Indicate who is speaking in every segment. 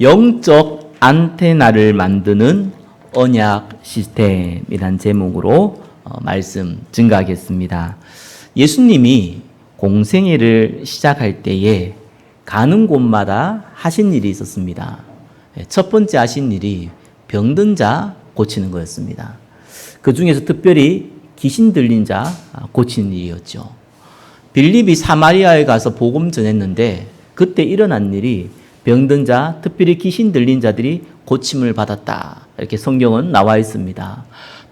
Speaker 1: 영적 안테나를 만드는 언약 시스템이란 제목으로 말씀 증가하겠습니다. 예수님이 공생애를 시작할 때에 가는 곳마다 하신 일이 있었습니다. 첫 번째 하신 일이 병든 자 고치는 거였습니다. 그 중에서 특별히 귀신 들린 자 고치는 일이었죠. 빌립이 사마리아에 가서 복음 전했는데 그때 일어난 일이 병든 자, 특별히 귀신 들린 자들이 고침을 받았다. 이렇게 성경은 나와 있습니다.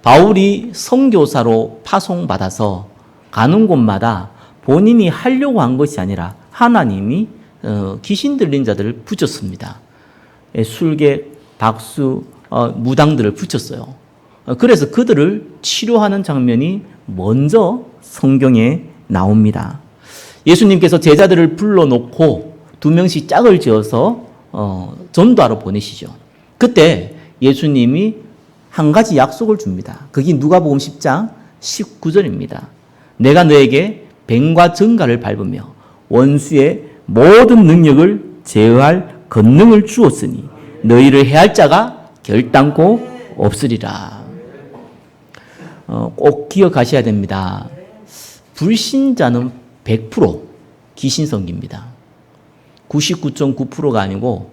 Speaker 1: 바울이 선교사로 파송받아서 가는 곳마다 본인이 하려고 한 것이 아니라 하나님이 귀신 들린 자들을 붙였습니다. 술객, 박수, 무당들을 붙였어요. 그래서 그들을 치료하는 장면이 먼저 성경에 나옵니다. 예수님께서 제자들을 불러놓고 2명씩 짝을 지어서 전도하러 보내시죠. 그때 예수님이 한 가지 약속을 줍니다. 그게 누가복음 10장 19절입니다. 내가 너에게 뱀과 정갈을 밟으며 원수의 모든 능력을 제어할 권능을 주었으니 너희를 해할 자가 결단코 없으리라. 꼭 기억하셔야 됩니다. 불신자는 100% 귀신 섬깁니다. 99.9%가 아니고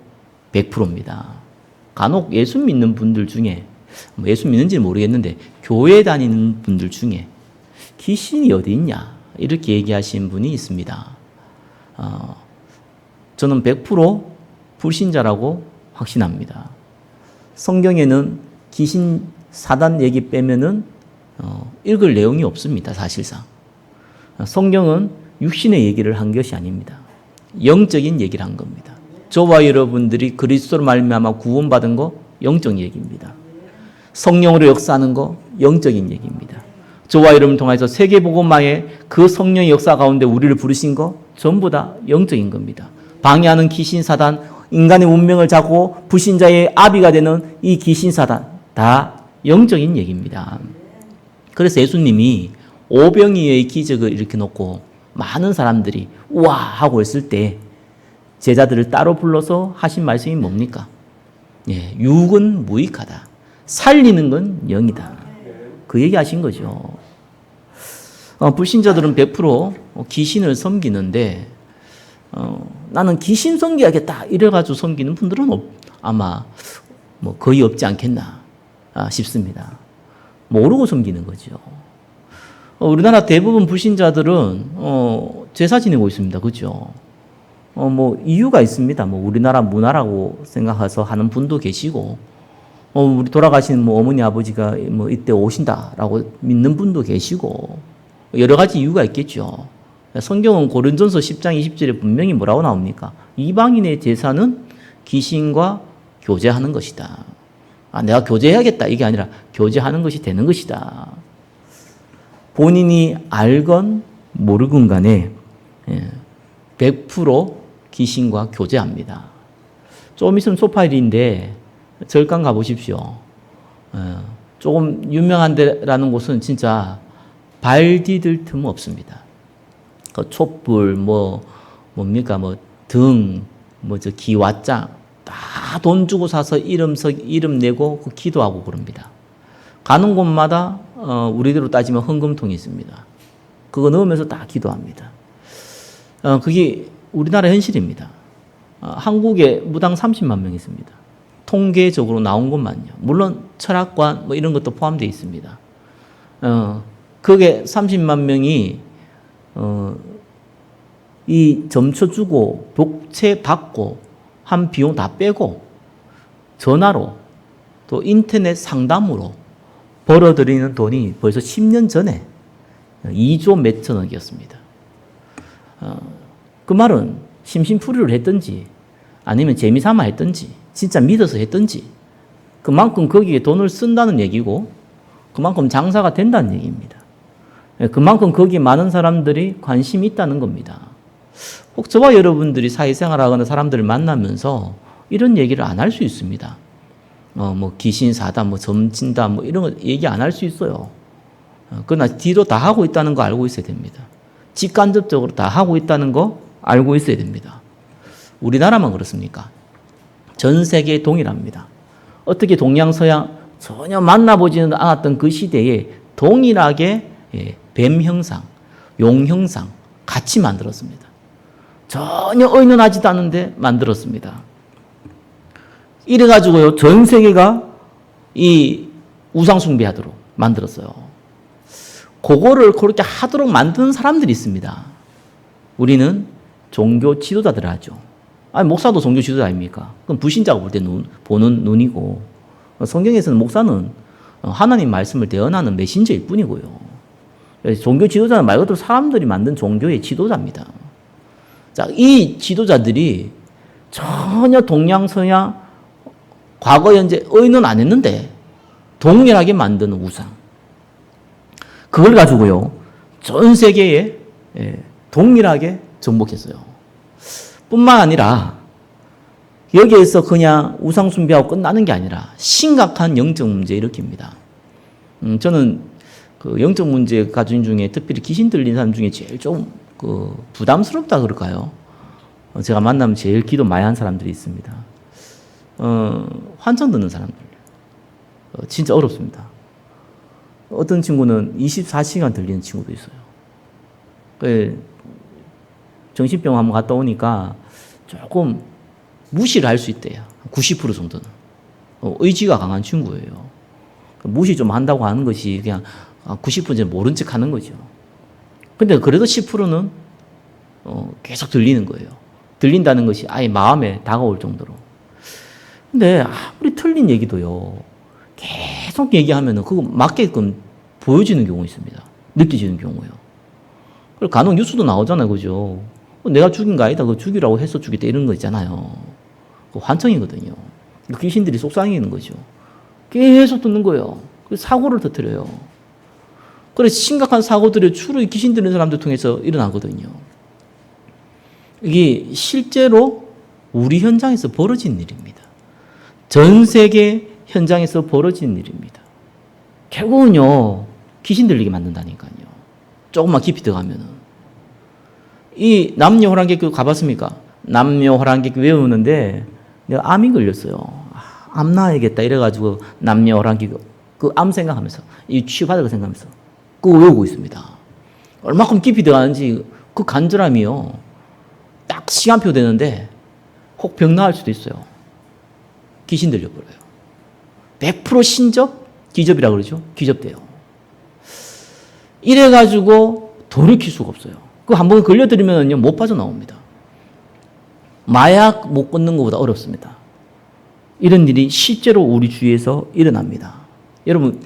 Speaker 1: 100%입니다. 간혹 예수 믿는 분들 중에, 예수 믿는지는 모르겠는데 교회 다니는 분들 중에 귀신이 어디 있냐 이렇게 얘기하시는 분이 있습니다. 저는 100% 불신자라고 확신합니다. 성경에는 귀신 사단 얘기 빼면은 읽을 내용이 없습니다. 사실상 성경은 육신의 얘기를 한 것이 아닙니다. 영적인 얘기를 한 겁니다. 저와 여러분들이 그리스도로 말미암아 구원받은 거 영적 얘기입니다. 성령으로 역사하는 거 영적인 얘기입니다. 저와 여러분 통해서 세계복음화의 그 성령의 역사 가운데 우리를 부르신 거 전부 다 영적인 겁니다. 방해하는 귀신 사단, 인간의 운명을 잡고 불신자의 아비가 되는 이 귀신 사단 다 영적인 얘기입니다. 그래서 예수님이 오병이어의 기적을 이렇게 놓고 많은 사람들이 우와 하고 있을 때 제자들을 따로 불러서 하신 말씀이 뭡니까? 육은 무익하다. 살리는 건 영이다. 그 얘기 하신 거죠. 불신자들은 100% 귀신을 섬기는데 나는 귀신 섬겨야겠다 이래가지고 섬기는 분들은 아마 거의 없지 않겠나 싶습니다. 모르고 섬기는 거죠. 우리나라 대부분 불신자들은 제사 지내고 있습니다. 그렇죠? 이유가 있습니다. 우리나라 문화라고 생각해서 하는 분도 계시고 우리 돌아가신 어머니 아버지가 이때 오신다라고 믿는 분도 계시고 여러 가지 이유가 있겠죠. 성경은 고린도전서 10장 20절에 분명히 뭐라고 나옵니까? 이방인의 제사는 귀신과 교제하는 것이다. 내가 교제해야겠다 이게 아니라 교제하는 것이 되는 것이다. 본인이 알건 모르건 간에 100% 귀신과 교제합니다. 조금 있으면 소파일인데 절간 가보십시오. 조금 유명한 데라는 곳은 진짜 발 디딜 틈 없습니다. 그 촛불, 뭡니까, 등, 기왓장, 다 돈 주고 사서 이름 내고 기도하고 그럽니다. 가는 곳마다 우리대로 따지면 헌금통이 있습니다. 그거 넣으면서 다 기도합니다. 그게 우리나라 현실입니다. 한국에 무당 30만 명 있습니다. 통계적으로 나온 것만요. 물론 철학관 이런 것도 포함되어 있습니다. 그게 30만 명이 이 점쳐 주고 복채 받고 한 비용 다 빼고 전화로 또 인터넷 상담으로 벌어들이는 돈이 벌써 10년 전에 2조 몇천억이었습니다. 그 말은 심심풀이를 했든지 아니면 재미삼아 했든지 진짜 믿어서 했든지 그만큼 거기에 돈을 쓴다는 얘기고 그만큼 장사가 된다는 얘기입니다. 그만큼 거기에 많은 사람들이 관심이 있다는 겁니다. 혹 저와 여러분들이 사회생활하거나 사람들을 만나면서 이런 얘기를 안 할 수 있습니다. 귀신 사다, 점친다, 이런 거 얘기 안 할 수 있어요. 그러나 뒤로 다 하고 있다는 거 알고 있어야 됩니다. 직간접적으로 다 하고 있다는 거 알고 있어야 됩니다. 우리나라만 그렇습니까? 전 세계에 동일합니다. 어떻게 동양서양 전혀 만나보지는 않았던 그 시대에 동일하게 뱀 형상, 용 형상 같이 만들었습니다. 전혀 의논하지도 않은데 만들었습니다. 이래가지고요, 전 세계가 이 우상숭배하도록 만들었어요. 그거를 그렇게 하도록 만드는 사람들이 있습니다. 우리는 종교 지도자들을 하죠. 아니, 목사도 종교 지도자 아닙니까? 그럼 불신자가 볼 때 보는 눈이고, 성경에서는 목사는 하나님 말씀을 대언하는 메신저일 뿐이고요. 종교 지도자는 말 그대로 사람들이 만든 종교의 지도자입니다. 자, 이 지도자들이 전혀 동양서양 과거 현재 의논 안 했는데 동일하게 만드는 우상. 그걸 가지고요, 전 세계에 동일하게 정복했어요. 뿐만 아니라 여기에서 그냥 우상 숭배하고 끝나는 게 아니라 심각한 영적 문제 일으킵니다. 저는 그 영적 문제 가진 중에 특별히 귀신 들린 사람 중에 제일 좀 부담스럽다 그럴까요? 제가 만나면 제일 기도 많이 한 사람들이 있습니다. 환청 듣는 사람들. 진짜 어렵습니다. 어떤 친구는 24시간 들리는 친구도 있어요. 정신병 한번 갔다 오니까 조금 무시를 할 수 있대요. 90% 정도는. 의지가 강한 친구예요. 무시 좀 한다고 하는 것이 그냥 90%는 모른 척 하는 거죠. 근데 그래도 10%는 계속 들리는 거예요. 들린다는 것이 아예 마음에 다가올 정도로. 근데 아무리 틀린 얘기도요, 계속 얘기하면은 그거 맞게끔 보여지는 경우 있습니다. 느껴지는 경우요. 그리고 간혹 뉴스도 나오잖아요. 그죠? 내가 죽인 거 아니다. 그거 죽이라고 해서 죽였다. 이런 거 있잖아요. 그 환청이거든요. 귀신들이 속상해하는 거죠. 계속 듣는 거예요. 사고를 터뜨려요. 그래서 심각한 사고들이 주로 귀신 들리는 사람들 통해서 일어나거든요. 이게 실제로 우리 현장에서 벌어진 일입니다. 전 세계 현장에서 벌어진 일입니다. 결국은요, 귀신 들리게 만든다니까요. 조금만 깊이 들어가면은. 이 남녀호랑개교 가봤습니까? 남녀호랑개교 외우는데 내가 암이 걸렸어요. 암 나아야겠다 이래가지고 남녀호랑개교 그 암 생각하면서 이 치유받을 거 생각하면서 그거 외우고 있습니다. 얼마큼 깊이 들어가는지 그 간절함이요. 딱 시간표 되는데 혹 병 나을 수도 있어요. 귀신 들려버려요. 100% 신접? 기접이라고 그러죠. 기접돼요. 이래가지고 돌이킬 수가 없어요. 그 한 번 걸려들이면요, 못 빠져나옵니다. 마약 못 끊는 것보다 어렵습니다. 이런 일이 실제로 우리 주위에서 일어납니다. 여러분,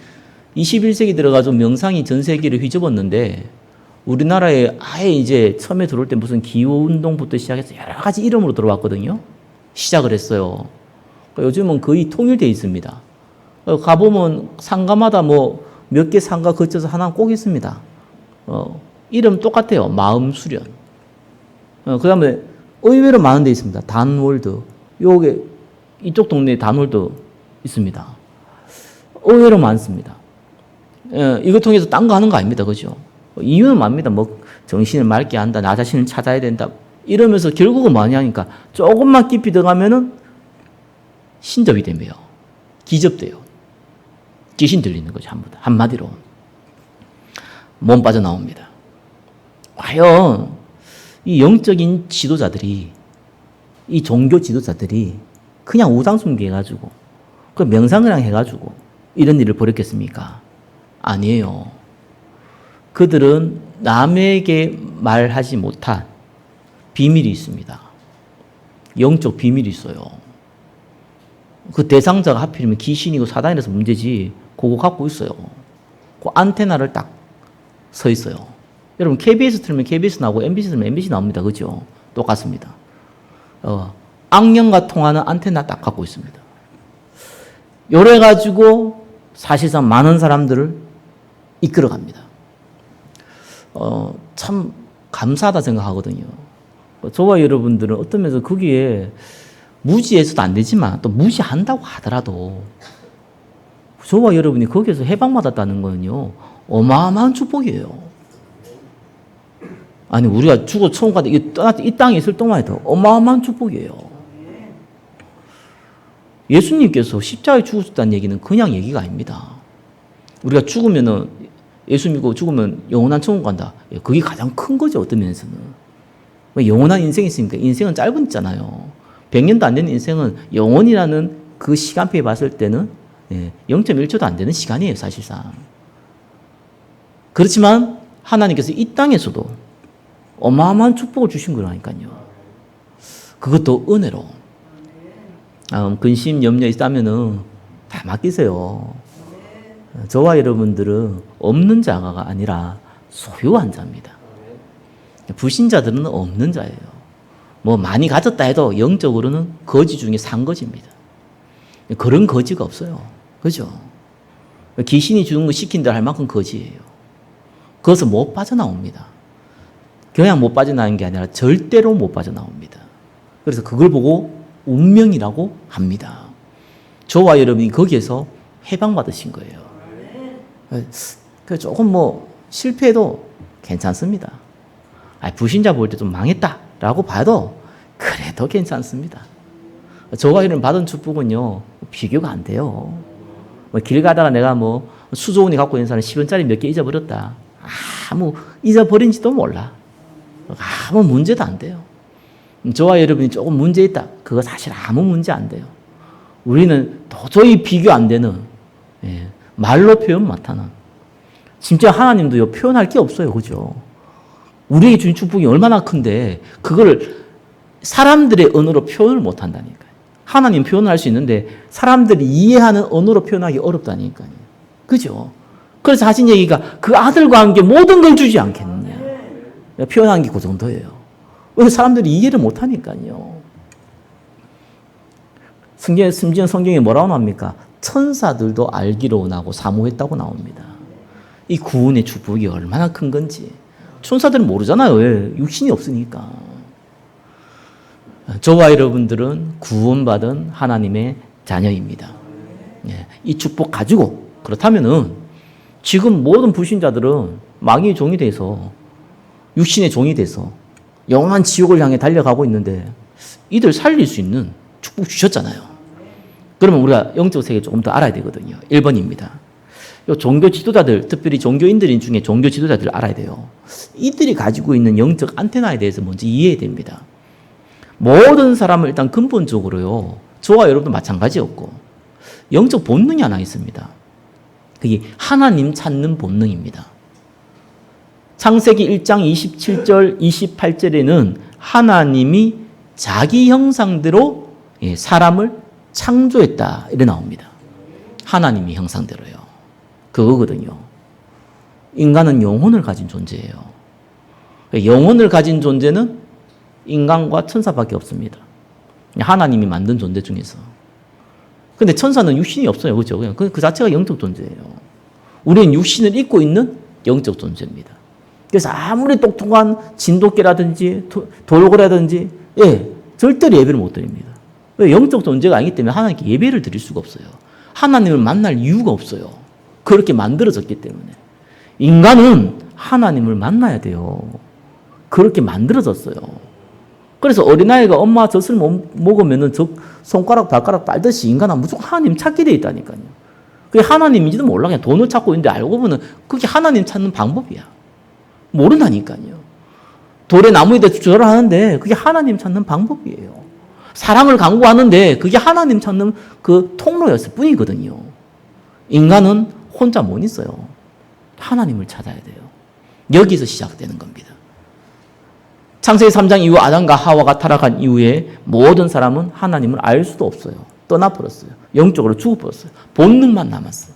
Speaker 1: 21세기 들어가서 명상이 전 세계를 휘저었는데 우리나라에 아예 이제 처음에 들어올 때 무슨 기후운동부터 시작해서 여러 가지 이름으로 들어왔거든요. 시작을 했어요. 요즘은 거의 통일되어 있습니다. 가보면 상가마다 뭐 몇 개 상가 거쳐서 하나 꼭 있습니다. 이름 똑같아요. 마음 수련. 그 다음에 의외로 많은 데 있습니다. 단월드. 요게 이쪽 동네에 단월드 있습니다. 의외로 많습니다. 이거 통해서 딴 거 하는 거 아닙니다. 그죠? 이유는 맙니다. 뭐 정신을 맑게 한다. 나 자신을 찾아야 된다. 이러면서 결국은 많이 하니까 조금만 깊이 들어가면은 신접이 되며 기접돼요. 귀신 들리는 거죠. 한마디로. 몸 빠져나옵니다. 과연 이 영적인 지도자들이, 이 종교 지도자들이 그냥 우상숭배 해가지고 그 명상을 해가지고 이런 일을 벌였겠습니까? 아니에요. 그들은 남에게 말하지 못한 비밀이 있습니다. 영적 비밀이 있어요. 그 대상자가 하필이면 귀신이고 사단이라서 문제지 그거 갖고 있어요. 그 안테나를 딱 서 있어요. 여러분 KBS 틀면 KBS 나오고 MBC 틀면 MBC 나옵니다. 그죠? 똑같습니다. 악령과 통하는 안테나 딱 갖고 있습니다. 요래 가지고 사실상 많은 사람들을 이끌어갑니다. 참 감사하다 생각하거든요. 저와 여러분들은 어떤 면에서 거기에 무지해서도 안 되지만 또 무지한다고 하더라도 저와 여러분이 거기에서 해방받았다는 거는요, 어마어마한 축복이에요. 아니, 우리가 죽어 처음 가다 이 땅에 있을 동안 해도 어마어마한 축복이에요. 예수님께서 십자가에 죽으셨다는 얘기는 그냥 얘기가 아닙니다. 우리가 죽으면은 예수 믿고 죽으면 영원한 천국 간다. 그게 가장 큰 거죠, 어떤 면에서는. 영원한 인생이 있으니까 인생은 짧았잖아요. 100년도 안 되는 인생은 영원이라는 그 시간표에 봤을 때는 0.1초도 안 되는 시간이에요, 사실상. 그렇지만 하나님께서 이 땅에서도 어마어마한 축복을 주신 거라니까요. 그것도 은혜로. 근심, 염려 있다면은 다 맡기세요. 저와 여러분들은 없는 자가 아니라 소유한 자입니다. 불신자들은 없는 자예요. 뭐 많이 가졌다 해도 영적으로는 거지 중에 상거지입니다. 그런 거지가 없어요. 그죠? 귀신이 주는 거 시킨다 할 만큼 거지예요. 그것을 못 빠져나옵니다. 그냥 못 빠져나오는 게 아니라 절대로 못 빠져나옵니다. 그래서 그걸 보고 운명이라고 합니다. 저와 여러분이 거기에서 해방받으신 거예요. 조금 뭐 실패해도 괜찮습니다. 불신자 볼 때 좀 망했다라고 봐도 그래도 괜찮습니다. 저와 여러분 받은 축복은요 비교가 안 돼요. 길 가다가 내가 뭐 수조원이 갖고 있는 사람 10원짜리 몇 개 잊어버렸다. 아무 잊어버린지도 몰라. 아무 문제도 안 돼요. 저와 여러분이 조금 문제 있다. 그거 사실 아무 문제 안 돼요. 우리는 도저히 비교 안 되는 말로 표현 못하는 진짜 하나님도요 표현할 게 없어요. 그죠? 우리에게 주신 축복이 얼마나 큰데 그거를 사람들의 언어로 표현을 못한다니까요. 하나님 표현할 수 있는데 사람들이 이해하는 언어로 표현하기 어렵다니까요. 그죠? 그래서 하신 얘기가 그 아들과 함께 모든 걸 주지 않겠느냐. 표현한 게 그 정도예요. 왜 사람들이 이해를 못하니까요. 심지어 성경에 뭐라고 나옵니까? 천사들도 알기로 원하고 사모했다고 나옵니다. 이 구원의 축복이 얼마나 큰 건지. 천사들은 모르잖아요. 왜? 육신이 없으니까. 저와 여러분들은 구원받은 하나님의 자녀입니다. 이 축복 가지고 그렇다면은 지금 모든 불신자들은 마귀의 종이 돼서 육신의 종이 돼서 영원한 지옥을 향해 달려가고 있는데 이들 살릴 수 있는 축복 주셨잖아요. 그러면 우리가 영적 세계 조금 더 알아야 되거든요. 1번입니다. 종교 지도자들, 특별히 종교인들 중에 종교 지도자들을 알아야 돼요. 이들이 가지고 있는 영적 안테나에 대해서 먼저 이해해야 됩니다. 모든 사람은 일단 근본적으로요. 저와 여러분도 마찬가지였고 영적 본능이 하나 있습니다. 그게 하나님 찾는 본능입니다. 창세기 1장 27절, 28절에는 하나님이 자기 형상대로 사람을 창조했다. 이래 나옵니다. 하나님이 형상대로요. 그거거든요. 인간은 영혼을 가진 존재예요. 영혼을 가진 존재는 인간과 천사밖에 없습니다. 하나님이 만든 존재 중에서. 근데 천사는 육신이 없어요. 그렇죠? 그냥 그 자체가 영적 존재예요. 우리는 육신을 입고 있는 영적 존재입니다. 그래서 아무리 똑똑한 진돗개라든지 돌고래라든지 절대로 예배를 못 드립니다. 왜? 영적 존재가 아니기 때문에 하나님께 예배를 드릴 수가 없어요. 하나님을 만날 이유가 없어요. 그렇게 만들어졌기 때문에. 인간은 하나님을 만나야 돼요. 그렇게 만들어졌어요. 그래서 어린아이가 엄마 젖을 먹으면은 손가락 발가락 빨듯이 인간은 무조건 하나님 찾게 돼 있다니까요. 그게 하나님인지도 몰라. 그냥 돈을 찾고 있는데 알고 보면 그게 하나님 찾는 방법이야. 모른다니까요. 돌에 나무에 대해서 절하는데 그게 하나님 찾는 방법이에요. 사랑을 강구하는데 그게 하나님 찾는 그 통로였을 뿐이거든요. 인간은 혼자 못 있어요. 하나님을 찾아야 돼요. 여기서 시작되는 겁니다. 창세기 3장 이후 아담과 하와가 타락한 이후에 모든 사람은 하나님을 알 수도 없어요. 떠나버렸어요. 영적으로 죽어버렸어요. 본능만 남았어요.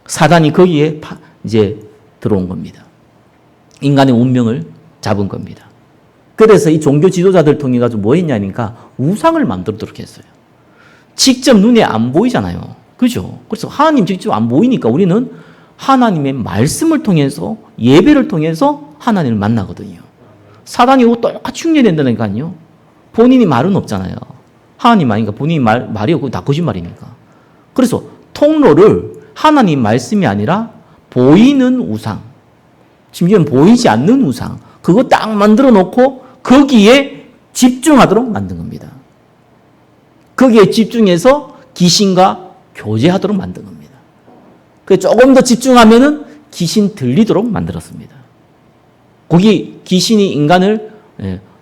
Speaker 1: 사단이 거기에 이제 들어온 겁니다. 인간의 운명을 잡은 겁니다. 그래서 이 종교 지도자들 통해 가지고 뭐 했냐니까 우상을 만들도록 했어요. 직접 눈에 안 보이잖아요. 그죠? 그래서 하나님 직접 안 보이니까 우리는 하나님의 말씀을 통해서 예배를 통해서 하나님을 만나거든요. 사단이 이거 똑같이 흉내낸다니까요. 본인이 말은 없잖아요. 하나님 아니니까 본인이 말이 없고 다 거짓말이니까. 그래서 통로를 하나님 말씀이 아니라 보이는 우상, 심지어는 보이지 않는 우상, 그거 딱 만들어 놓고 거기에 집중하도록 만든 겁니다. 거기에 집중해서 귀신과 교제하도록 만든 겁니다. 그래서 조금 더 집중하면은 귀신 들리도록 만들었습니다. 거기 귀신이 인간을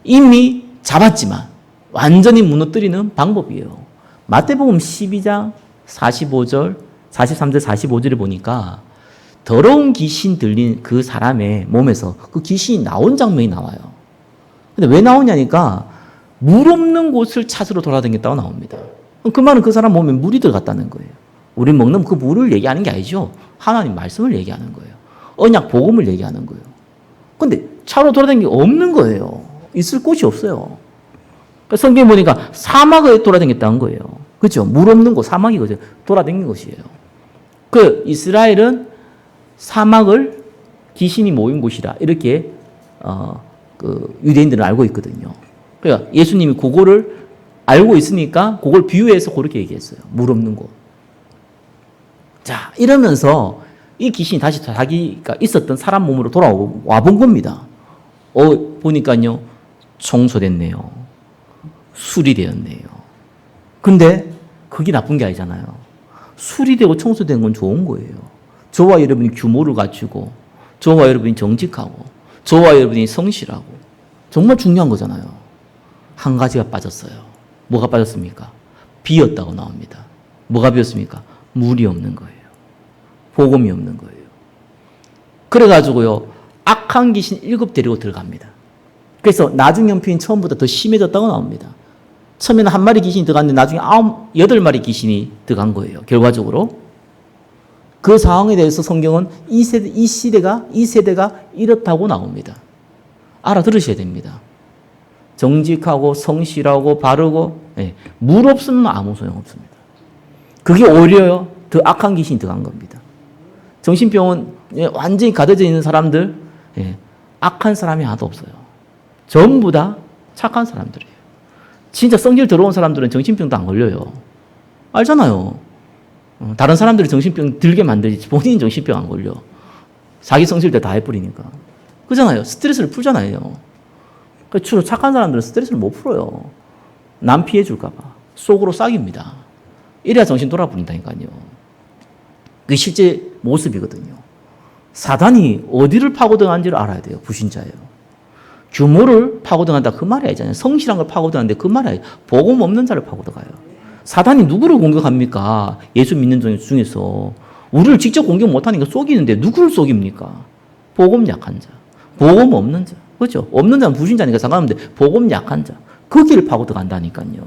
Speaker 1: 이미 잡았지만 완전히 무너뜨리는 방법이에요. 마태복음 12장 45절, 43절, 45절에 보니까 더러운 귀신 들린 그 사람의 몸에서 그 귀신이 나온 장면이 나와요. 근데 왜 나오냐니까 물 없는 곳을 찾으러 돌아다녔다고 나옵니다. 그 말은 그 사람 몸에 물이 들어갔다는 거예요. 우리 먹는 그 물을 얘기하는 게 아니죠. 하나님 말씀을 얘기하는 거예요. 언약 복음을 얘기하는 거예요. 근데 차로 돌아다니는 게 없는 거예요. 있을 곳이 없어요. 성경에 보니까 사막에 돌아다녔다는 거예요. 그렇죠? 물 없는 곳, 사막이거든요. 돌아다니는 곳이에요. 그 이스라엘은 사막을 귀신이 모인 곳이라 이렇게 그 유대인들은 알고 있거든요. 그러니까 예수님이 그거를 알고 있으니까 그걸 비유해서 그렇게 얘기했어요. 물 없는 곳. 자, 이러면서 이 귀신이 다시 자기가 있었던 사람 몸으로 돌아와 본 겁니다. 보니까요, 청소됐네요. 수리되었네요. 근데 그게 나쁜 게 아니잖아요. 수리되고 청소된 건 좋은 거예요. 저와 여러분이 규모를 갖추고, 저와 여러분이 정직하고, 저와 여러분이 성실하고, 정말 중요한 거잖아요. 한 가지가 빠졌어요. 뭐가 빠졌습니까? 비었다고 나옵니다. 뭐가 비었습니까? 물이 없는 거예요. 복음이 없는 거예요. 그래가지고요, 악한 귀신 7 데리고 들어갑니다. 그래서 나중 연필인 처음보다 더 심해졌다고 나옵니다. 처음에는 한 마리 귀신이 들어갔는데 나중에 8마리 귀신이 들어간 거예요. 결과적으로. 그 상황에 대해서 성경은 이 세대가 이렇다고 나옵니다. 알아들으셔야 됩니다. 정직하고 성실하고 바르고 물 없으면 아무 소용없습니다. 그게 오히려 더 악한 귀신이 들어간 겁니다. 정신병원 완전히 가려져 있는 사람들 악한 사람이 하나도 없어요. 전부 다 착한 사람들이에요. 진짜 성질 더러운 사람들은 정신병도 안 걸려요. 알잖아요. 다른 사람들이 정신병 들게 만들지 본인이 정신병 안 걸려. 자기 성질대 다 해버리니까. 그잖아요. 스트레스를 풀잖아요. 주로 착한 사람들은 스트레스를 못 풀어요. 남 피해 줄까 봐. 속으로 싹입니다. 이래야 정신 돌아버린다니까요. 그게 실제 모습이거든요. 사단이 어디를 파고들어간지를 알아야 돼요. 불신자예요. 규모를 파고들어간다 그 말이 아니잖아요. 성실한 걸 파고들어가는데 그 말이 아니에요. 복음 없는 자를 파고들어가요. 사단이 누구를 공격합니까? 예수 믿는 자 중에서. 우리를 직접 공격 못하니까 속이는데 누구를 속입니까? 복음 약한 자. 복음 없는 자. 그렇죠? 없는 자는 불신자니까 상관없는데 복음 약한 자. 그 길을 파고들어간다니까요.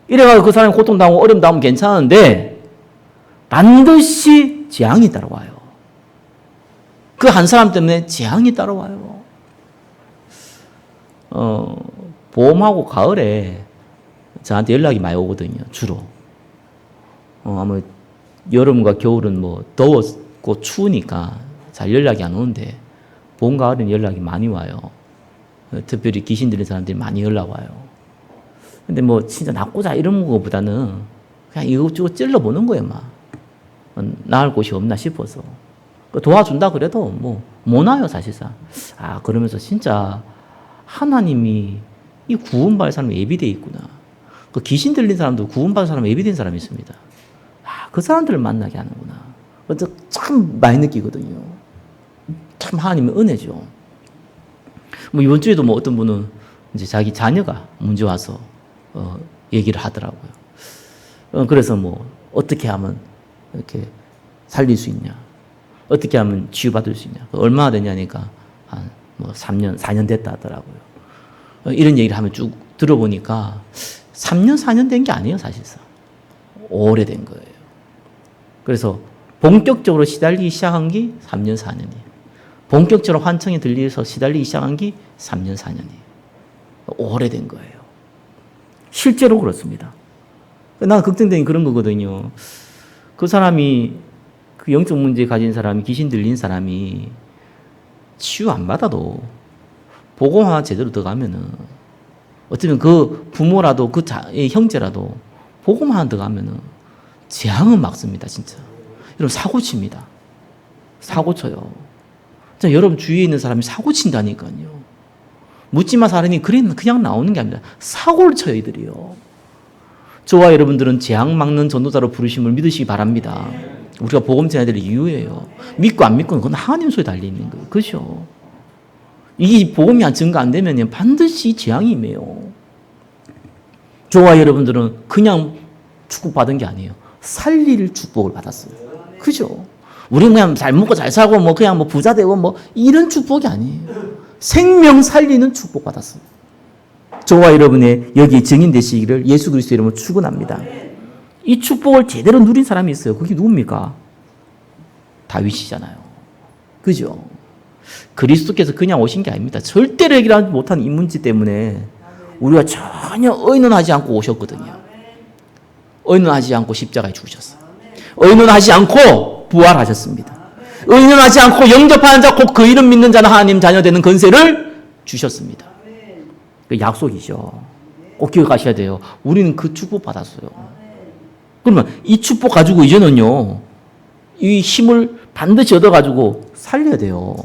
Speaker 1: 이래가지고 그 사람이 고통당하고 어려움 당하면 괜찮은데 반드시 재앙이 따라와요. 그 한 사람 때문에 재앙이 따라와요. 봄하고 가을에 저한테 연락이 많이 오거든요. 주로. 아마 여름과 겨울은 뭐 더웠고 추우니까 잘 연락이 안 오는데 봄, 가을은 연락이 많이 와요. 특별히 귀신 들린 사람들이 많이 연락 와요. 근데 뭐 진짜 낫고자 이런 것보다는 그냥 이것저것 찔러보는 거예요, 막. 나을 곳이 없나 싶어서. 도와준다 그래도 뭐 못 나요, 사실상. 그러면서 진짜 하나님이 이 구원받을 사람이 예비되어 있구나. 그 귀신 들린 사람도 구원받을 사람이 예비된 사람이 있습니다. 그 사람들을 만나게 하는구나. 그래서 참 많이 느끼거든요. 참 하나님의 은혜죠. 뭐 이번 주에도 뭐 어떤 분은 이제 자기 자녀가 문제 와서 얘기를 하더라고요. 그래서 뭐 어떻게 하면 이렇게 살릴 수 있냐, 어떻게 하면 치유받을 수 있냐, 얼마나 되냐니까 한 뭐 3년, 4년 됐다 하더라고요. 이런 얘기를 하면 쭉 들어보니까 3년, 4년 된 게 아니에요, 사실상. 오래된 거예요. 그래서 본격적으로 시달리기 시작한 게 3년, 4년이에요. 본격적으로 환청에 들려서 시달리기 시작한 게 3년, 4년이에요. 오래된 거예요. 실제로 그렇습니다. 난 걱정되는 그런 거거든요. 그 사람이, 그 영적 문제 가진 사람이, 귀신 들린 사람이 치유 안 받아도 복음 하나 제대로 들어가면은 어쩌면 그 부모라도 그 형제라도 복음 하나 들어가면은 재앙은 막습니다, 진짜. 여러분 사고 칩니다. 사고 쳐요. 진짜 여러분 주위에 있는 사람이 사고 친다니까요. 묻지마 사람이 그냥 나오는 게 아니라 사고를 쳐요, 이들이요. 저와 여러분들은 재앙 막는 전도자로 부르심을 믿으시기 바랍니다. 우리가 복음 전해야 될 이유예요. 믿고 안 믿고는 그건 하나님 손에 달려있는 거예요. 그죠? 이 복음이 증거 안 되면 반드시 재앙이 임해요. 저와 여러분들은 그냥 축복받은 게 아니에요. 살릴 축복을 받았어요. 그죠? 우리는 그냥 잘 먹고 잘 살고 그냥 부자 되고 이런 축복이 아니에요. 생명 살리는 축복 받았어요. 저와 여러분의 여기 증인 되시기를 예수 그리스도 이름으로 축원합니다. 이 축복을 제대로 누린 사람이 있어요. 그게 누굽니까? 다윗이잖아요. 그죠? 그리스도께서 그냥 오신 게 아닙니다. 절대로 해결하지 못한 이 문제 때문에 우리가 전혀 의논하지 않고 오셨거든요. 의논하지 않고 십자가에 죽으셨어요. 의논하지 않고 부활하셨습니다. 의논하지 않고 영접하는 자 곧 그 이름 믿는 자는 하나님 자녀 되는 권세를 주셨습니다. 그 약속이죠. 꼭 기억하셔야 돼요. 우리는 그 축복 받았어요. 그러면 이 축복 가지고 이제는요, 이 힘을 반드시 얻어가지고 살려야 돼요.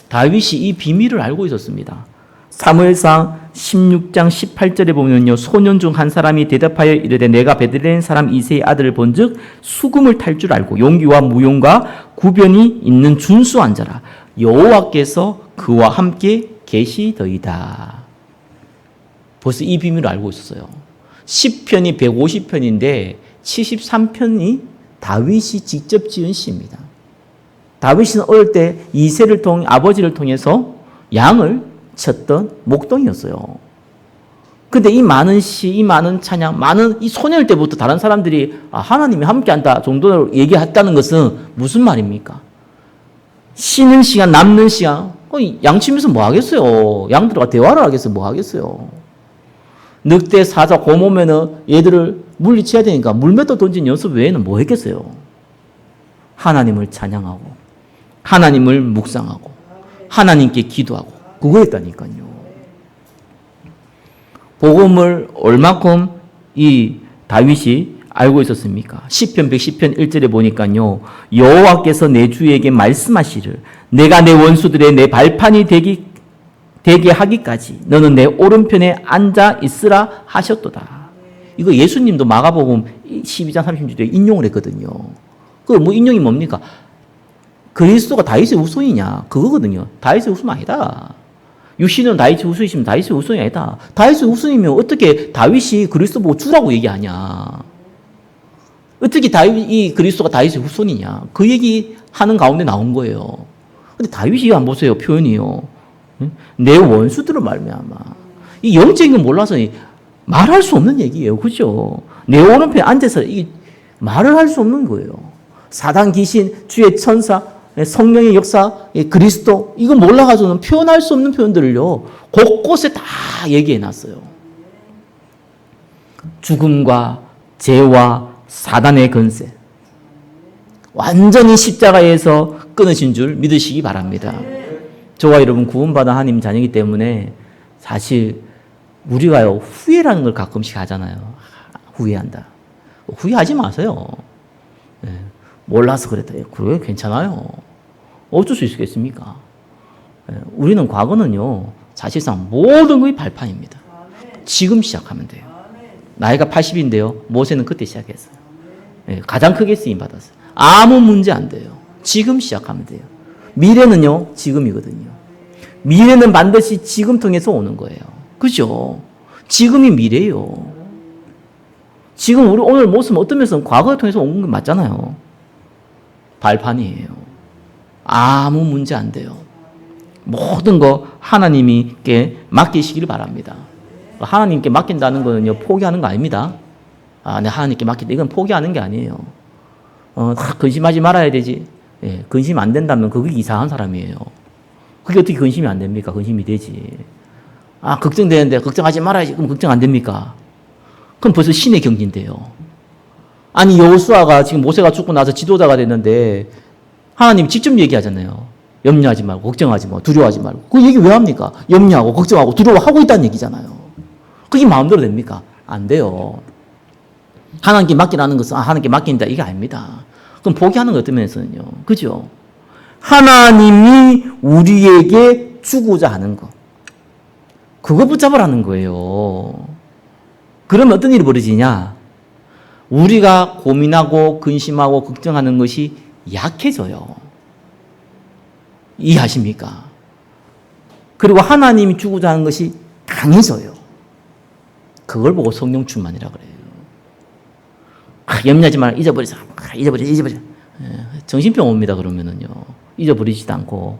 Speaker 1: 다윗이 이 비밀을 알고 있었습니다. 사무엘상 16장 18절에 보면요, 소년 중 한 사람이 대답하여 이르되 내가 베들레헴 사람 이새의 아들을 본즉 수금을 탈 줄 알고 용기와 무용과 구변이 있는 준수한 자라 여호와께서 그와 함께 계시더이다. 벌써 이 비밀을 알고 있었어요. 10편이 150편인데 73편이 다윗이 직접 지은 시입니다. 다윗은 어릴 때 이새를 통해 아버지를 통해서 양을 쳤던 목동이었어요. 근데 이 많은 시, 이 많은 찬양, 많은 이 소년 때부터 다른 사람들이 하나님이 함께한다 정도로 얘기했다는 것은 무슨 말입니까? 쉬는 시간, 남는 시간, 양치면서 뭐 하겠어요? 양들과 대화를 하겠어요? 뭐 하겠어요? 늑대, 사자, 곰 오면은 얘들을 물리쳐야 되니까 물맷돌 던진 연습 외에는 뭐 했겠어요? 하나님을 찬양하고, 하나님을 묵상하고, 하나님께 기도하고, 그거 했다니까요. 복음을 얼마큼 이 다윗이 알고 있었습니까? 시편 110편 1절에 보니까요, 여호와께서 내 주에게 말씀하시를 내가 내 원수들의 내 발판이 되게 하기까지 너는 내 오른편에 앉아 있으라 하셨도다. 이거 예수님도 마가복음 12장 30절에 인용을 했거든요. 그 인용이 뭡니까? 그리스도가 다윗의 후손이냐? 그거거든요. 다윗의 후손 아니다. 유씨는 다윗의 후손이시면 다윗의 후손이 아니다. 다윗의 후손이면 어떻게 다윗이 그리스도 보고 주라고 얘기하냐? 어떻게 다윗이 그리스도가 다윗의 후손이냐? 그 얘기 하는 가운데 나온 거예요. 근데 다윗이 안 보세요. 표현이요. 내 원수들을 말미암아. 이 영적인 걸 몰라서 말할 수 없는 얘기예요. 그죠? 내 오른편에 앉아서 말을 할 수 없는 거예요. 사단, 귀신, 주의 천사, 성령의 역사, 그리스도, 이거 몰라가지고는 표현할 수 없는 표현들을요, 곳곳에 다 얘기해 놨어요. 죽음과 죄와 사단의 권세. 완전히 십자가에서 끊으신 줄 믿으시기 바랍니다. 저와 여러분 구원받은 하나님 자녀이기 때문에 사실 우리가요, 후회라는 걸 가끔씩 하잖아요. 후회한다. 후회하지 마세요. 네. 몰라서 그랬다. 그래, 괜찮아요. 어쩔 수 있겠습니까? 우리는 과거는요, 사실상 모든 것이 발판입니다. 지금 시작하면 돼요. 나이가 80인데요, 모세는 그때 시작했어요. 가장 크게 쓰임받았어요. 아무 문제 안 돼요. 지금 시작하면 돼요. 미래는요, 지금이거든요. 미래는 반드시 지금 통해서 오는 거예요. 그죠? 지금이 미래예요. 지금 우리 오늘 모습은 어떤 면에서는 과거를 통해서 온 건 맞잖아요. 발판이에요. 아무 문제 안 돼요. 모든 거 하나님께 맡기시기를 바랍니다. 하나님께 맡긴다는 거는요, 포기하는 거 아닙니다. 내 하나님께 맡긴다. 이건 포기하는 게 아니에요. 근심하지 말아야 되지. 예, 근심 안 된다면 그게 이상한 사람이에요. 그게 어떻게 근심이 안 됩니까? 근심이 되지. 걱정되는데 걱정하지 말아야지. 그럼 걱정 안 됩니까? 그럼 벌써 신의 경지인데요. 아니, 여호수아가 지금 모세가 죽고 나서 지도자가 됐는데 하나님이 직접 얘기하잖아요. 염려하지 말고, 걱정하지 말고, 두려워하지 말고. 그 얘기 왜 합니까? 염려하고, 걱정하고, 두려워하고 있다는 얘기잖아요. 그게 마음대로 됩니까? 안 돼요. 하나님께 맡기라는 것은, 하나님께 맡긴다, 이게 아닙니다. 그럼 포기하는 것 어떤 면에서는요. 그죠? 하나님이 우리에게 주고자 하는 것. 그거 붙잡으라는 거예요. 그러면 어떤 일이 벌어지냐? 우리가 고민하고 근심하고 걱정하는 것이 약해져요. 이해하십니까? 그리고 하나님이 주고자 하는 것이 강해져요. 그걸 보고 성령 충만이라 그래요. 염려하지 마라. 잊어버리자. 잊어버리자. 정신병 옵니다. 그러면은요. 잊어버리지도 않고.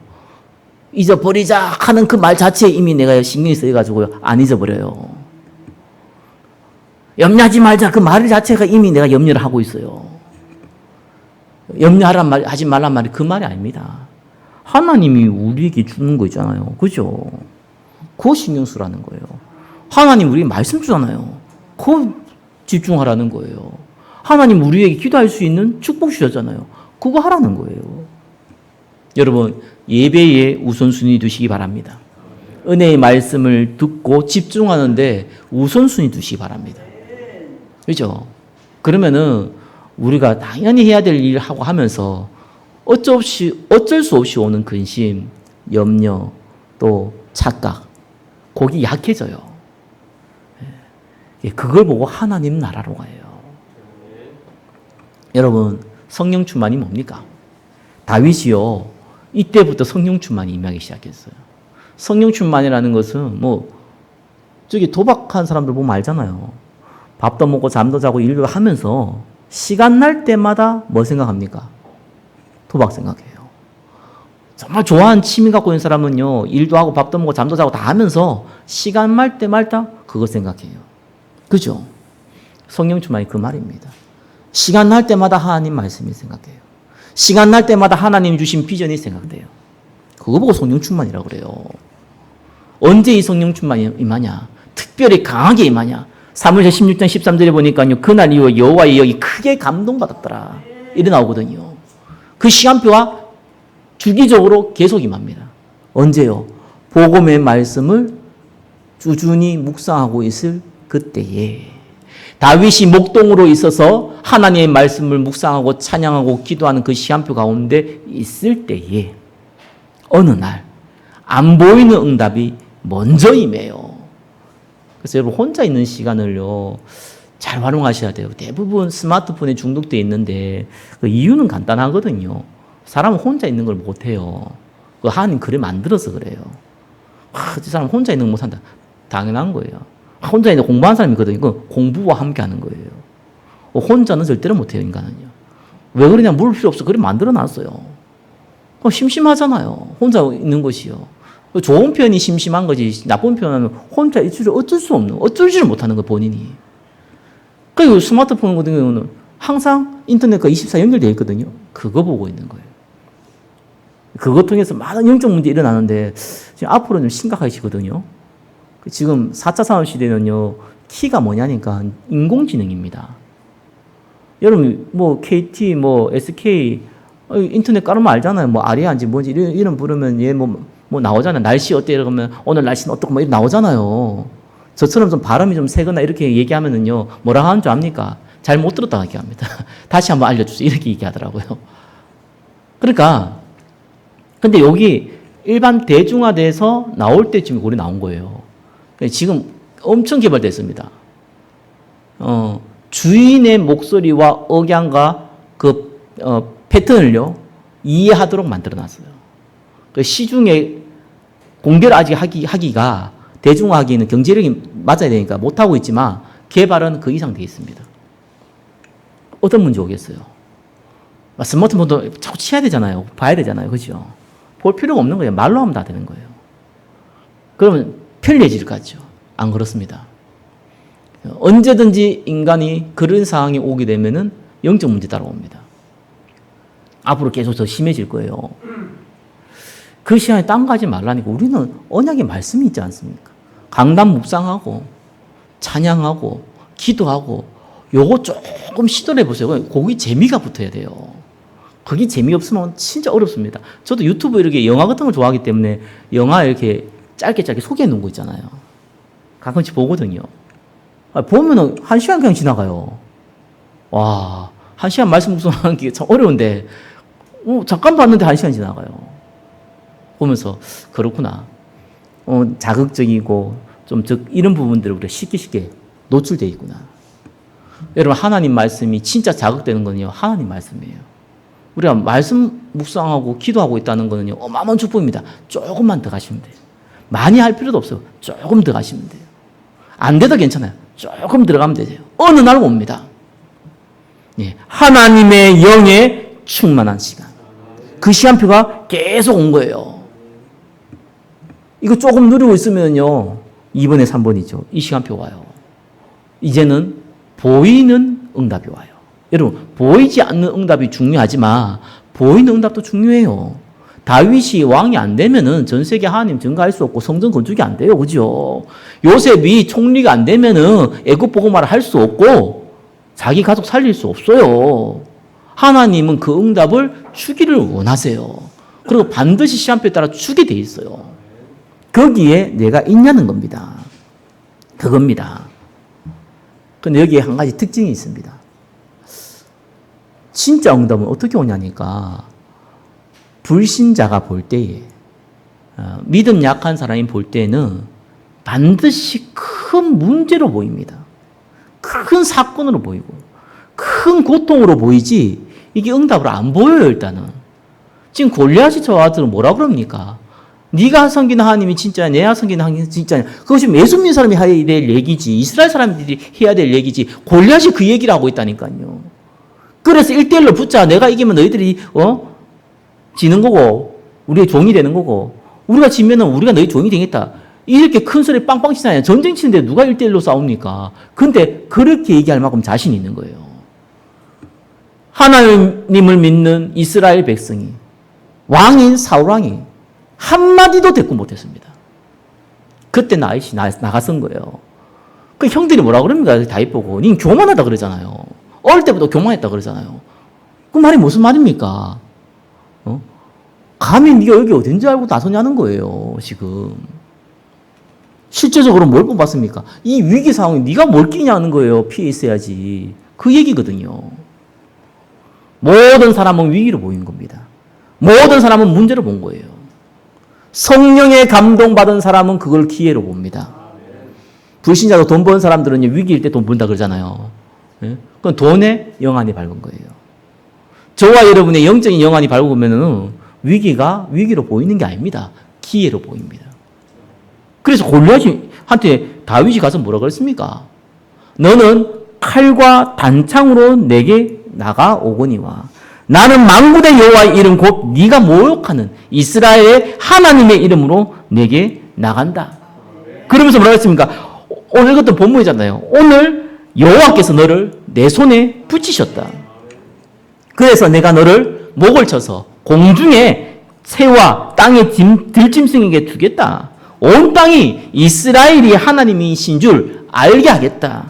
Speaker 1: 잊어버리자 하는 그 말 자체에 이미 내가 신경이 쓰여가지고요. 안 잊어버려요. 염려하지 말자. 그 말 자체가 이미 내가 염려를 하고 있어요. 염려하란 말, 하지 말란 말이 그 말이 아닙니다. 하나님이 우리에게 주는 거 있잖아요. 그죠? 그거 신경 쓰라는 거예요. 하나님 우리에게 말씀 주잖아요. 그거 집중하라는 거예요. 하나님 우리에게 기도할 수 있는 축복 주셨잖아요. 그거 하라는 거예요. 여러분, 예배에 우선순위 두시기 바랍니다. 은혜의 말씀을 듣고 집중하는데 우선순위 두시기 바랍니다. 그죠? 그러면은 우리가 당연히 해야 될 일을 하고 하면서 어쩔 수 없이 오는 근심, 염려, 또 착각, 거기 약해져요. 그걸 보고 하나님 나라로 가요. 여러분, 성령 충만이 뭡니까? 다윗이요, 이때부터 성령 충만이 임하기 시작했어요. 성령 충만이라는 것은 저기 도박한 사람들 보면 알잖아요. 밥도 먹고 잠도 자고 일도 하면서 시간 날 때마다 뭐 생각합니까? 도박 생각해요. 정말 좋아하는 취미 갖고 있는 사람은요, 일도 하고 밥도 먹고 잠도 자고 다 하면서 시간 날 때마다 그거 생각해요. 그죠? 성령 충만이 그 말입니다. 시간 날 때마다 하나님 말씀이 생각돼요. 시간 날 때마다 하나님 주신 비전이 생각돼요. 그거 보고 성령 충만이라고 그래요. 언제 이 성령 충만이 임하냐? 특별히 강하게 임하냐? 사무엘상 16장 13절에 보니까요, 그날 이후에 여호와의 영이 크게 감동받았더라. 이래 나오거든요. 그 시간표가 주기적으로 계속 임합니다. 언제요? 복음의 말씀을 꾸준히 묵상하고 있을 그때에. 다윗이 목동으로 있어서 하나님의 말씀을 묵상하고 찬양하고 기도하는 그 시간표 가운데 있을 때에 어느 날 안 보이는 응답이 먼저 임해요. 그래서 여러분, 혼자 있는 시간을요, 잘 활용하셔야 돼요. 대부분 스마트폰에 중독되어 있는데 그 이유는 간단하거든요. 사람은 혼자 있는 걸 못해요. 그 하나님 그래 만들어서 그래요. 저 사람 혼자 있는 거 못한다. 당연한 거예요. 혼자 있는 공부하는 사람이거든요. 그 공부와 함께 하는 거예요. 혼자는 절대로 못해요, 인간은요. 왜 그러냐? 물 필요 없어. 그래 만들어 놨어요. 심심하잖아요. 혼자 있는 것이요. 좋은 편이 심심한 거지, 나쁜 편은 혼자 있을 어쩔 수 없는, 어쩔지를 못하는 거 본인이. 그리고 스마트폰 같은 경우는 항상 인터넷과 24 연결되어 있거든요. 그거 보고 있는 거예요. 그것 통해서 많은 영적 문제 일어나는데 지금 앞으로는 심각해지거든요. 지금 4차 산업시대는요, 키가 뭐냐니까 인공지능입니다. 여러분, KT, SK, 인터넷 깔으면 알잖아요. 아리아인지 뭔지, 이름 부르면 얘 나오잖아요. 날씨 어때? 이러면 오늘 날씨는 어떻고 이렇게 나오잖아요. 저처럼 좀 발음이 좀 세거나 이렇게 얘기하면은요, 뭐라 하는 줄 압니까? 잘 못 들었다고 얘기합니다. 다시 한번 알려주세요. 이렇게 얘기하더라고요. 그러니까, 근데 여기 일반 대중화돼서 나올 때쯤에 우리 나온 거예요. 지금 엄청 개발됐습니다. 주인의 목소리와 억양과 패턴을요, 이해하도록 만들어 놨어요. 시중에 공개를 아직 하기가, 대중화하기는 경제력이 맞아야 되니까 못하고 있지만 개발은 그 이상 되어 있습니다. 어떤 문제 오겠어요? 스마트폰도 자꾸 치야 되잖아요. 봐야 되잖아요. 그죠? 볼 필요가 없는 거예요. 말로 하면 다 되는 거예요. 그러면 편리해질 것 같죠? 안 그렇습니다. 언제든지 인간이 그런 상황이 오게 되면은 영적 문제 따라옵니다. 앞으로 계속 더 심해질 거예요. 그 시간에 딴 거 하지 말라니까. 우리는 언약의 말씀이 있지 않습니까? 강단 묵상하고 찬양하고 기도하고 요거 조금 시도해 보세요. 거기 재미가 붙어야 돼요. 거기 재미없으면 진짜 어렵습니다. 저도 유튜브 이렇게 영화 같은 걸 좋아하기 때문에 영화 이렇게 짧게 소개해 놓은 거 있잖아요. 가끔씩 보거든요. 보면은 1시간 그냥 지나가요. 와, 1시간 말씀 묵상하는 게 참 어려운데 잠깐 봤는데 1시간 지나가요. 보면서 그렇구나. 자극적이고 좀 이런 부분들을 우리가 쉽게 노출되어 있구나. 여러분, 하나님 말씀이 진짜 자극되는 거는요, 하나님 말씀이에요. 우리가 말씀 묵상하고 기도하고 있다는 거는요, 어마어마한 축복입니다. 조금만 더 가시면 돼요. 많이 할 필요도 없어요. 조금 더 가시면 돼요. 안 돼도 괜찮아요. 조금 들어가면 되세요. 어느 날 옵니다. 예, 하나님의 영에 충만한 시간. 그 시간표가 계속 온 거예요. 이거 조금 누리고 있으면요, 2번에 3번이죠. 이 시간표 와요. 이제는 보이는 응답이 와요. 여러분, 보이지 않는 응답이 중요하지만 보이는 응답도 중요해요. 다윗이 왕이 안 되면은 전 세계 하나님 증거할 수 없고 성전 건축이 안 돼요. 그죠? 요셉이 총리가 안 되면은 애국 복음화를 할 수 없고 자기 가족 살릴 수 없어요. 하나님은 그 응답을 주기를 원하세요. 그리고 반드시 시간표에 따라 주게 돼 있어요. 거기에 내가 있냐는 겁니다. 그겁니다. 그런데 여기에 한 가지 특징이 있습니다. 진짜 응답은 어떻게 오냐니까, 불신자가 볼 때에, 믿음 약한 사람이 볼 때는 반드시 큰 문제로 보입니다. 큰 사건으로 보이고 큰 고통으로 보이지 이게 응답으로 안 보여요. 일단은 지금 골리앗이 저 아들은 뭐라 그럽니까? 네가 섬기는 하나님이 진짜냐, 내가 섬기는 하나님이 진짜냐. 그것이 예수 믿는 사람이 해야 될 얘기지, 이스라엘 사람들이 해야 될 얘기지, 골리앗이 그 얘기를 하고 있다니까요. 그래서 1대1로 붙자. 내가 이기면 너희들이 지는 거고 우리의 종이 되는 거고, 우리가 지면은 우리가 너희 종이 되겠다. 이렇게 큰 소리 빵빵 치잖아요. 전쟁 치는데 누가 1대1로 싸웁니까? 근데 그렇게 얘기할 만큼 자신이 있는 거예요. 하나님을 믿는 이스라엘 백성이, 왕인 사울왕이 한마디도 대꾸 못했습니다. 그때 나윗이 나가선 거예요. 그 형들이 뭐라 그럽니까? 다윗 보고 니 교만하다 그러잖아요. 어릴 때부터 교만했다 그러잖아요. 그 말이 무슨 말입니까? 감히 네가 여기 어딘지 알고 나서냐는 거예요. 지금 실제적으로 뭘 뽑았습니까? 이 위기 상황에 네가 뭘 끼냐는 거예요. 피해 있어야지. 그 얘기거든요. 모든 사람은 위기로 보인 겁니다. 모든 사람은 문제로 본 거예요. 성령에 감동받은 사람은 그걸 기회로 봅니다. 불신자도 돈 버는 사람들은 위기일 때 돈 번다 그러잖아요. 그건 돈에 영안이 밝은 거예요. 저와 여러분의 영적인 영안이 밝으면 위기가 위기로 보이는 게 아닙니다. 기회로 보입니다. 그래서 골리앗한테 다윗이 가서 뭐라 그랬습니까? 너는 칼과 단창으로 내게 나가오거니와 나는 만군의 여호와의 이름 곧 네가 모욕하는 이스라엘의 하나님의 이름으로 내게 나간다. 그러면서 뭐라 했습니까? 오늘 같은 본문이잖아요. 오늘 여호와께서 너를 내 손에 붙이셨다. 그래서 내가 너를 목을 쳐서 공중에 새와 땅의 들짐승에게 주겠다. 온 땅이 이스라엘이 하나님이신 줄 알게 하겠다.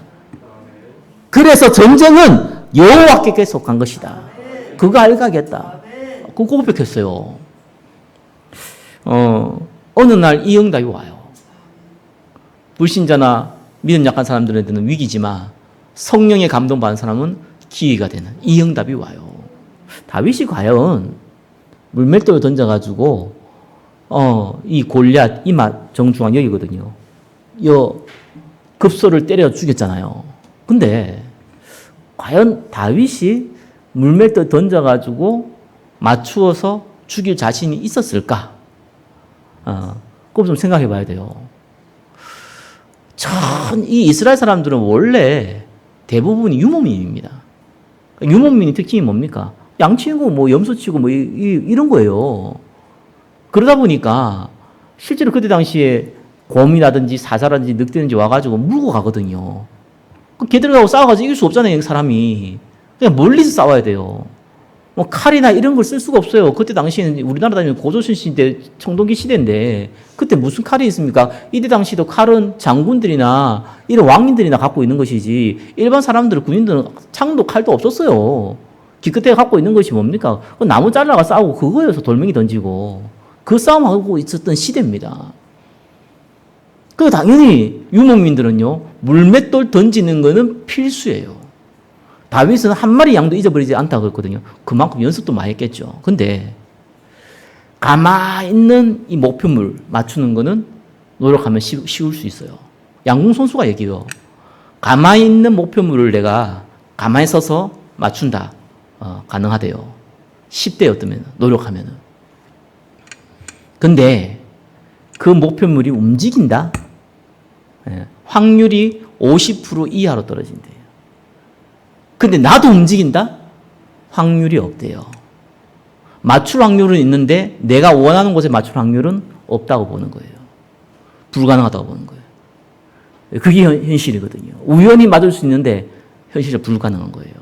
Speaker 1: 그래서 전쟁은 여호와께 속한 것이다. 그거 알게 하겠다. 그거 고백했어요. 어느 날 이 응답이 와요. 불신자나 믿음 약한 사람들한테는 위기지만 성령의 감동받은 사람은 기회가 되는 이 응답이 와요. 다윗이 과연 물맷돌을 던져가지고 이 골리앗 이마 정중앙 여기거든요. 요 급소를 때려 죽였잖아요. 근데 과연 다윗이 물맷돌 던져가지고 맞추어서 죽일 자신이 있었을까? 그거 좀 생각해 봐야 돼요. 이 이스라엘 사람들은 원래 대부분이 유목민입니다. 유목민의 특징이 뭡니까? 양치고 뭐 염소치고 뭐 이런 거예요. 그러다 보니까 실제로 그때 당시에 곰이라든지 사자라든지 늑대든지 와가지고 물고 가거든요. 걔들하고 싸워가지고 이길 수 없잖아요, 사람이. 그냥 멀리서 싸워야 돼요. 뭐 칼이나 이런 걸 쓸 수가 없어요. 그때 당시에는 우리나라 다니면 고조선 시대, 청동기 시대인데 그때 무슨 칼이 있습니까? 이때 당시도 칼은 장군들이나 이런 왕인들이나 갖고 있는 것이지 일반 사람들, 군인들은 창도 칼도 없었어요. 기껏해 갖고 있는 것이 뭡니까? 나무 잘라가 싸우고 그거여서 돌멩이 던지고 그 싸움하고 있었던 시대입니다. 그 당연히 유목민들은요, 물맷돌 던지는 거는 필수예요. 다윗은 한 마리 양도 잊어버리지 않다고 했거든요. 그만큼 연습도 많이 했겠죠. 근데 가만히 있는 이 목표물 맞추는 거는 노력하면 쉬울 수 있어요. 양궁 선수가 얘기해요. 가만히 있는 목표물을 내가 가만히 서서 맞춘다. 가능하대요. 10대였다면, 노력하면은. 근데 그 목표물이 움직인다? 확률이 50% 이하로 떨어진대요. 근데 나도 움직인다? 확률이 없대요. 맞출 확률은 있는데 내가 원하는 곳에 맞출 확률은 없다고 보는 거예요. 불가능하다고 보는 거예요. 그게 현실이거든요. 우연히 맞을 수 있는데 현실은 불가능한 거예요.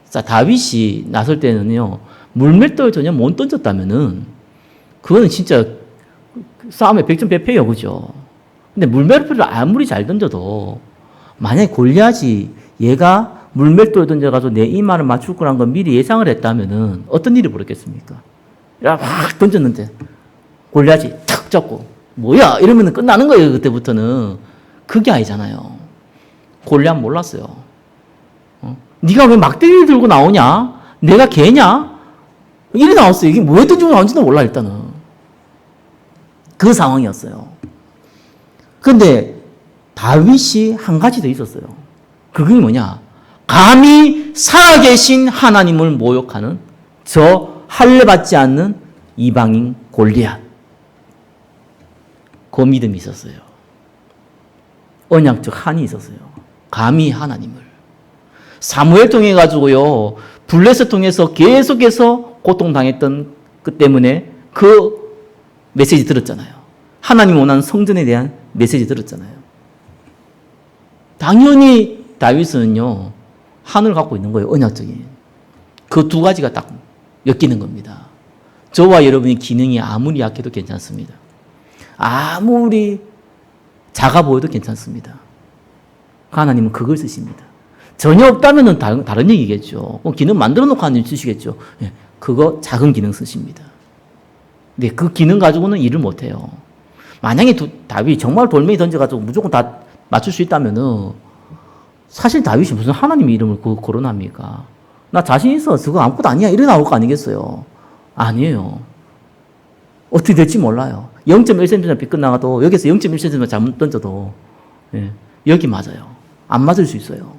Speaker 1: 자, 다윗이 나설 때는요, 물맷돌 전혀 못 던졌다면은 그거는 진짜 싸움에 100점 100패예요. 그죠? 근데 물맷돌을 아무리 잘 던져도 만약에 골리앗이 얘가 물맷돌 던져가지고 내 이마를 맞출 거란 걸 미리 예상을 했다면은 어떤 일이 벌었겠습니까? 막 던졌는데 골리앗이 탁 잡고 뭐야? 이러면 끝나는 거예요. 그때부터는. 그게 아니잖아요. 골리앗 몰랐어요. 네가 왜 막대기 들고 나오냐? 내가 개냐? 이래 나왔어요. 이게 뭐에 던지고 나온지도 몰라 일단은. 그 상황이었어요. 그런데 다윗이 한 가지 더 있었어요. 그게 뭐냐? 감히 살아계신 하나님을 모욕하는 저 할례받지 않는 이방인 골리앗. 그 믿음이 있었어요. 언약적 한이 있었어요. 감히 하나님을. 사무엘 통해 가지고요, 블레셋 통해서 계속해서 고통당했던 그 때문에 그 메시지 들었잖아요. 하나님 원하는 성전에 대한 메시지 들었잖아요. 당연히 다윗은요, 한을 갖고 있는 거예요. 언약적인. 그 두 가지가 딱 엮이는 겁니다. 저와 여러분의 기능이 아무리 약해도 괜찮습니다. 아무리 작아 보여도 괜찮습니다. 하나님은 그걸 쓰십니다. 전혀 없다면 다른 얘기겠죠. 기능 만들어 놓고 하나님 쓰시겠죠. 예, 그거 작은 기능 쓰십니다. 근데 그 기능 가지고는 일을 못해요. 만약에 다윗이 정말 돌멩이 던져가지고 무조건 다 맞출 수 있다면은 사실 다윗이 무슨 하나님 이름을 거론합니까? 나 자신 있어. 그거 아무것도 아니야. 이래 나올 거 아니겠어요? 아니에요. 어떻게 될지 몰라요. 0.1cm 빗끝나가도 여기서 0.1cm 잘못 던져도 여기 맞아요. 안 맞을 수 있어요.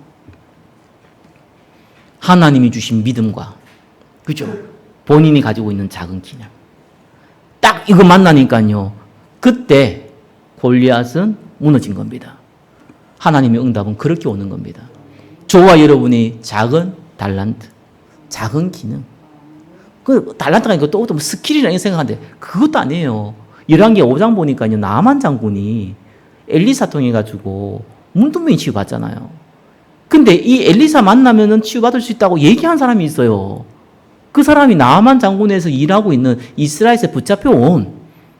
Speaker 1: 하나님이 주신 믿음과 그죠? 본인이 가지고 있는 작은 기념. 딱 이거 만나니까요. 그때 골리앗은 무너진 겁니다. 하나님의 응답은 그렇게 오는 겁니다. 저와 여러분이 작은 달란트, 작은 기능. 그 달란트가 아니고 또 스킬이라는 생각하는데 그것도 아니에요. 열왕기 5장 보니까요. 나만 장군이 엘리사 통해 가지고 문둥병이 치유받잖아요. 근데 이 엘리사 만나면은 치유받을 수 있다고 얘기한 사람이 있어요. 그 사람이 나만 장군에서 일하고 있는 이스라엘에서 붙잡혀온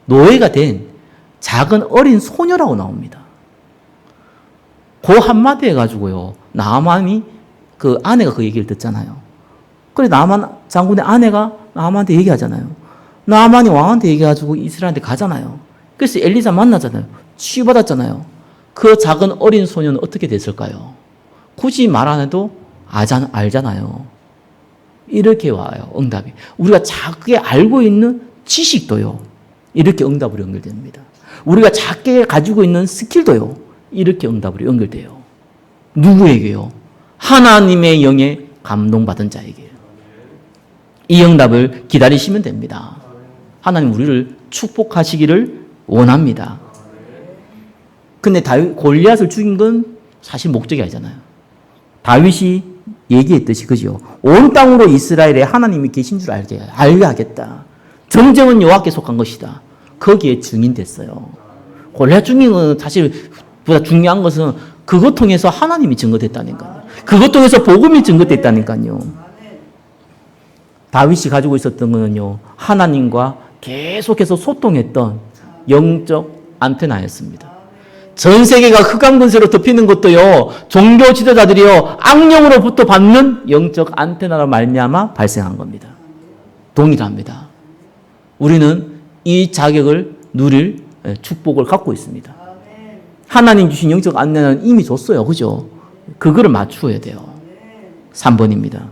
Speaker 1: 노예가 된 작은 어린 소녀라고 나옵니다. 그 한마디 해가지고요. 나만이 그 아내가 그 얘기를 듣잖아요. 그래 나만 장군의 아내가 나만한테 얘기하잖아요. 나만이 왕한테 얘기해가지고 이스라엘한테 가잖아요. 그래서 엘리사 만나잖아요. 치유받았잖아요. 그 작은 어린 소녀는 어떻게 됐을까요? 굳이 말 안 해도 알잖아요. 이렇게 와요. 응답이. 우리가 작게 알고 있는 지식도요. 이렇게 응답으로 연결됩니다. 우리가 작게 가지고 있는 스킬도요. 이렇게 응답으로 연결돼요. 누구에게요? 하나님의 영에 감동받은 자에게요. 이 응답을 기다리시면 됩니다. 하나님 우리를 축복하시기를 원합니다. 근데 골리앗을 죽인 건 사실 목적이 아니잖아요. 다윗이 얘기했듯이 그죠? 온 땅으로 이스라엘에 하나님이 계신 줄 알게 하겠다. 전쟁은 여호와께 속한 것이다. 거기에 증인됐어요. 골리앗 죽인 건 사실 보다 중요한 것은 그것 통해서 하나님이 증거됐다니까요. 그것 통해서 복음이 증거됐다니까요. 다윗이 가지고 있었던 거는요. 하나님과 계속해서 소통했던 영적 안테나였습니다. 전 세계가 흑암 근세로 덮이는 것도요. 종교 지도자들이요. 악령으로부터 받는 영적 안테나로 말미암아 발생한 겁니다. 동일합니다. 우리는 이 자격을 누릴 축복을 갖고 있습니다. 하나님 주신 영적 안테나는 이미 줬어요. 그죠? 그거를 맞추어야 돼요. 3번입니다.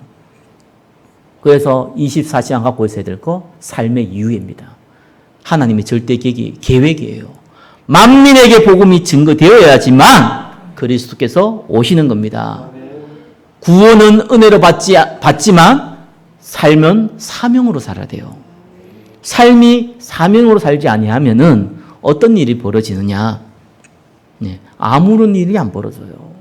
Speaker 1: 그래서 24시간 갖고 있어야 될 거 삶의 이유입니다. 하나님의 절대 계획이에요. 만민에게 복음이 증거되어야지만 그리스도께서 오시는 겁니다. 구원은 은혜로 받지만 삶은 사명으로 살아야 돼요. 삶이 사명으로 살지 아니하면은 어떤 일이 벌어지느냐? 네, 아무런 일이 안 벌어져요.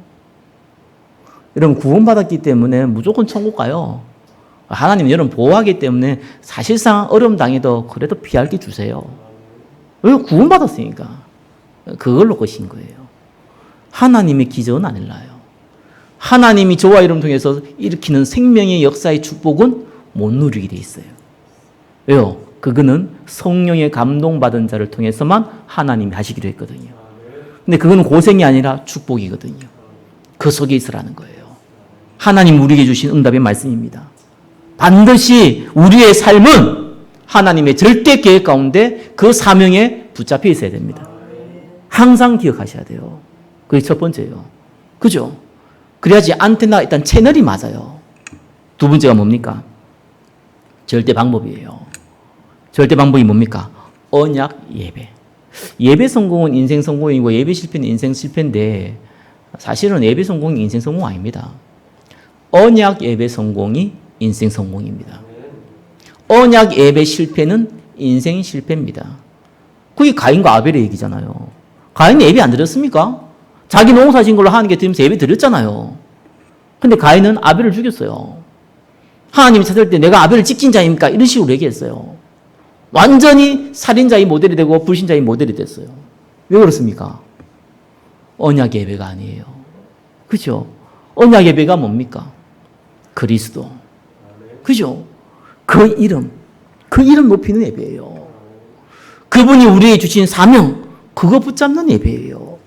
Speaker 1: 여러분 구원받았기 때문에 무조건 천국 가요. 하나님 여러분 보호하기 때문에 사실상 어려움 당해도 그래도 피할 게 주세요. 왜? 구원받았으니까. 그걸로 거신 거예요. 하나님의 기적은 안 일어나요. 하나님이 저와 이름 통해서 일으키는 생명의 역사의 축복은 못 누리게 돼 있어요. 왜요? 그거는 성령의 감동받은 자를 통해서만 하나님이 하시기로 했거든요. 근데 그거는 고생이 아니라 축복이거든요. 그 속에 있으라는 거예요. 하나님 우리에게 주신 응답의 말씀입니다. 반드시 우리의 삶은 하나님의 절대 계획 가운데 그 사명에 붙잡혀 있어야 됩니다. 항상 기억하셔야 돼요. 그게 첫 번째예요. 그죠? 그래야지 안테나가 일단 채널이 맞아요. 두 번째가 뭡니까? 절대 방법이에요. 절대 방법이 뭡니까? 언약 예배. 예배 성공은 인생 성공이고 예배 실패는 인생 실패인데 사실은 예배 성공이 인생 성공 아닙니다. 언약 예배 성공이 인생 성공입니다. 언약 예배 실패는 인생 실패입니다. 그게 가인과 아벨의 얘기잖아요. 가인이 예배 안 드렸습니까? 자기 농사 진 걸로 하나님께 드리면서 예배 드렸잖아요. 근데 가인은 아벨을 죽였어요. 하나님이 찾을 때 내가 아벨을 지킨 자입니까? 이런 식으로 얘기했어요. 완전히 살인자의 모델이 되고 불신자의 모델이 됐어요. 왜 그렇습니까? 언약 예배가 아니에요. 그죠? 언약 예배가 뭡니까? 그리스도. 그죠? 그 이름 높이는 예배예요. 그분이 우리에게 주신 사명, 그거 붙잡는 예배예요.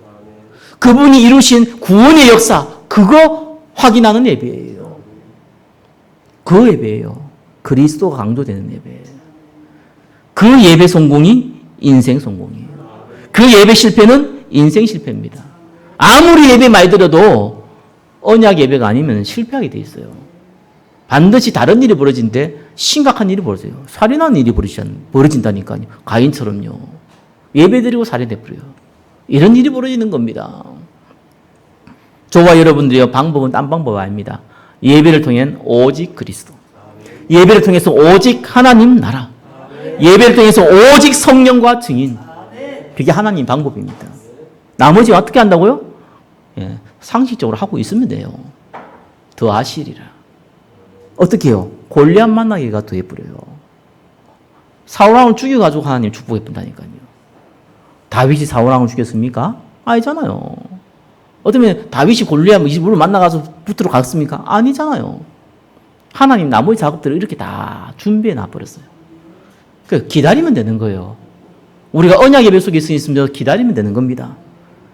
Speaker 1: 그분이 이루신 구원의 역사, 그거 확인하는 예배예요. 그 예배예요. 그리스도가 강조되는 예배예요. 그 예배 성공이 인생 성공이에요. 그 예배 실패는 인생 실패입니다. 아무리 예배 많이 들어도 언약 예배가 아니면 실패하게 돼 있어요. 반드시 다른 일이 벌어진데 심각한 일이 벌어져요. 살인하는 일이 벌어진다니까요. 가인처럼요. 예배 드리고 살인해버려요. 이런 일이 벌어지는 겁니다. 저와 여러분들의 방법은 딴 방법 아닙니다. 예배를 통한 오직 그리스도. 예배를 통해서 오직 하나님 나라. 예배를 통해서 오직 성령과 증인. 그게 하나님 방법입니다. 나머지 어떻게 한다고요? 예, 상식적으로 하고 있으면 돼요. 더 하시리라. 어떻게 해요? 골리앗 만나기가 더 해버려요. 사울왕을 죽여가지고 하나님 축복해본다니까요. 다윗이 사울왕을 죽였습니까? 아니잖아요. 어쩌면 다윗이 골리앗 물을 만나가서 붙들어 갔습니까? 아니잖아요. 하나님 나머지 작업들을 이렇게 다 준비해 놔버렸어요. 그러니까 기다리면 되는 거예요. 우리가 언약 예배 속에 있으면 기다리면 되는 겁니다.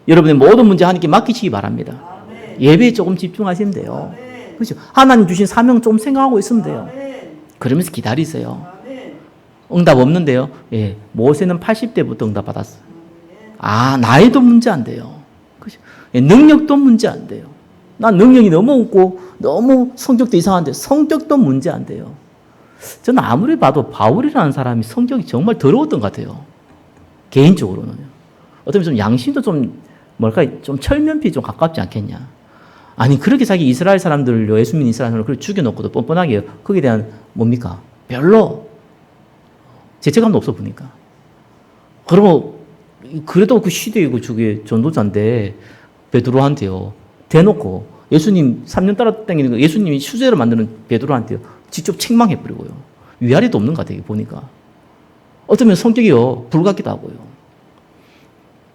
Speaker 1: 여러분의 모든 문제 하나님께 맡기시기 바랍니다. 예배에 조금 집중하시면 돼요. 그렇죠? 하나님 주신 사명 좀 생각하고 있으면 돼요. 그러면서 기다리세요. 응답 없는데요. 예, 모세는 80대부터 응답 받았어요. 아, 나이도 문제 안 돼요. 그렇죠? 예, 능력도 문제 안 돼요. 난 능력이 너무 없고 너무 성격도 이상한데 성격도 문제 안 돼요. 저는 아무리 봐도 바울이라는 사람이 성격이 정말 더러웠던 것 같아요. 개인적으로는. 어쩌면 좀 양심도 좀 철면피 좀 가깝지 않겠냐. 아니 그렇게 자기 이스라엘 사람들, 예수 믿는 이스라엘 사람을 그렇게 죽여놓고도 뻔뻔하게 거기에 대한 뭡니까? 별로 죄책감도 없어 보니까. 그러고 그래도 그 시대이고 저게 전도자인데 베드로한테요. 대놓고 예수님 3년 따라다니는 거 예수님이 수제로 만드는 베드로한테요. 직접 책망해버리고요. 위아래도 없는 것 같아요. 보니까. 어쩌면 성격이요. 불같기도 하고요.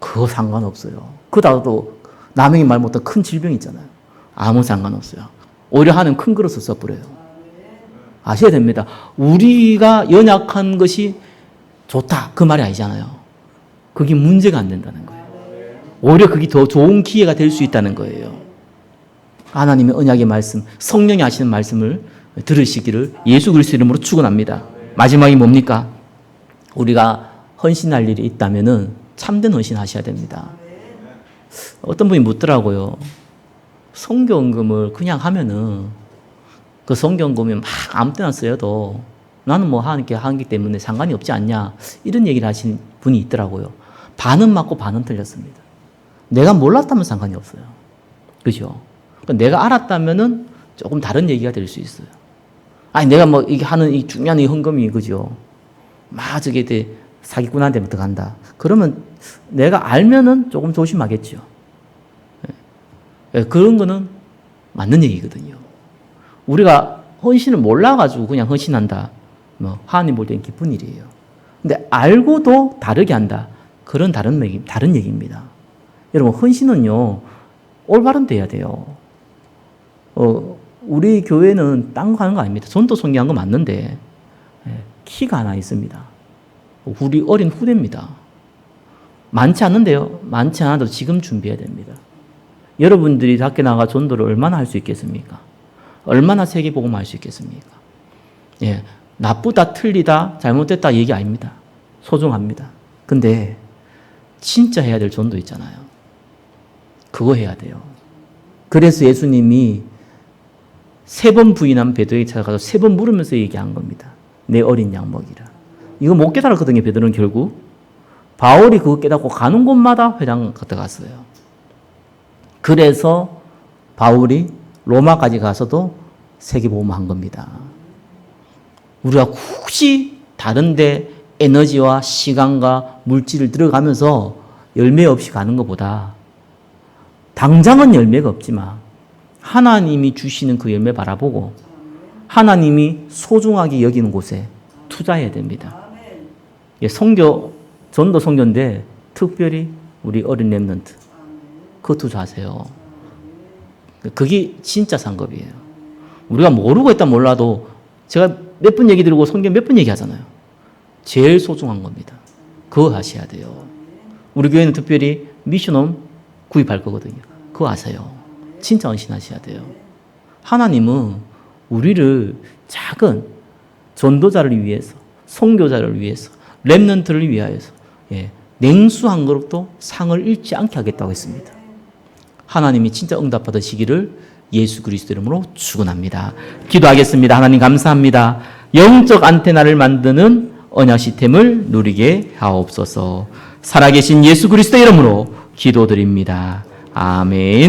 Speaker 1: 그거 상관없어요. 그다도 남에게 말 못한 큰 질병 있잖아요. 아무 상관없어요. 오히려 하는 큰 그릇을 써버려요. 아셔야 됩니다. 우리가 연약한 것이 좋다. 그 말이 아니잖아요. 그게 문제가 안 된다는 거예요. 오히려 그게 더 좋은 기회가 될 수 있다는 거예요. 하나님의 언약의 말씀, 성령이 하시는 말씀을 들으시기를 예수 그리스도 이름으로 축원합니다. 마지막이 뭡니까? 우리가 헌신할 일이 있다면은 참된 헌신하셔야 됩니다. 어떤 분이 묻더라고요. 성경금을 그냥 하면은 그 성경금이 막 아무 때나 쓰여도 나는 뭐 하나님께 하기 때문에 상관이 없지 않냐 이런 얘기를 하신 분이 있더라고요. 반은 맞고 반은 틀렸습니다. 내가 몰랐다면 상관이 없어요. 그죠? 그러니까 내가 알았다면은 조금 다른 얘기가 될 수 있어요. 아니, 내가 뭐 이게 하는 이 중요한 이 헌금이, 그죠? 막 저게 돼 사기꾼한테 들어간다. 그러면 내가 알면은 조금 조심하겠죠. 그런 거는 맞는 얘기거든요. 우리가 헌신을 몰라가지고 그냥 헌신한다. 뭐 하나님 볼 때는 기쁜 일이에요. 근데 알고도 다르게 한다. 그런 다른 얘기입니다. 여러분, 헌신은요, 올바른 데 해야 돼요. 우리 교회는 딴 거 하는 거 아닙니다. 전도 성경한 거 맞는데, 키가 하나 있습니다. 우리 어린 후대입니다. 많지 않은데요. 많지 않아도 지금 준비해야 됩니다. 여러분들이 밖에 나가 전도를 얼마나 할 수 있겠습니까? 얼마나 세계복음 할 수 있겠습니까? 예, 나쁘다, 틀리다, 잘못됐다 얘기 아닙니다. 소중합니다. 근데 진짜 해야 될 전도 있잖아요. 그거 해야 돼요. 그래서 예수님이 3번 부인한 베드로에게 찾아가서 3번 물으면서 얘기한 겁니다. 내 어린 양 먹이라. 이거 못 깨달았거든요. 베드로는 결국. 바울이 그거 깨닫고 가는 곳마다 회당 갔다 갔어요. 그래서 바울이 로마까지 가서도 세계복음을 한 겁니다. 우리가 굳이 다른데 에너지와 시간과 물질을 들어가면서 열매 없이 가는 것보다 당장은 열매가 없지만 하나님이 주시는 그 열매 바라보고 하나님이 소중하게 여기는 곳에 투자해야 됩니다. 선교, 전도 선교인데 특별히 우리 어린 렘넌트 그거 투자하세요. 그게 진짜 상급이에요. 우리가 모르고 있다 몰라도 제가 몇 번 얘기 드리고 성경 몇 번 얘기하잖아요. 제일 소중한 겁니다. 그거 하셔야 돼요. 우리 교회는 특별히 미션홈 구입할 거거든요. 그거 아세요. 진짜 헌신하셔야 돼요. 하나님은 우리를 작은 전도자를 위해서, 선교자를 위해서, 렘넌트를 위하여서 냉수 한 그릇도 상을 잃지 않게 하겠다고 했습니다. 하나님이 진짜 응답 받으시기를 예수 그리스도 이름으로 축원합니다. 기도하겠습니다. 하나님 감사합니다. 영적 안테나를 만드는 언약 시스템을 누리게 하옵소서. 살아계신 예수 그리스도 이름으로 기도드립니다. 아멘.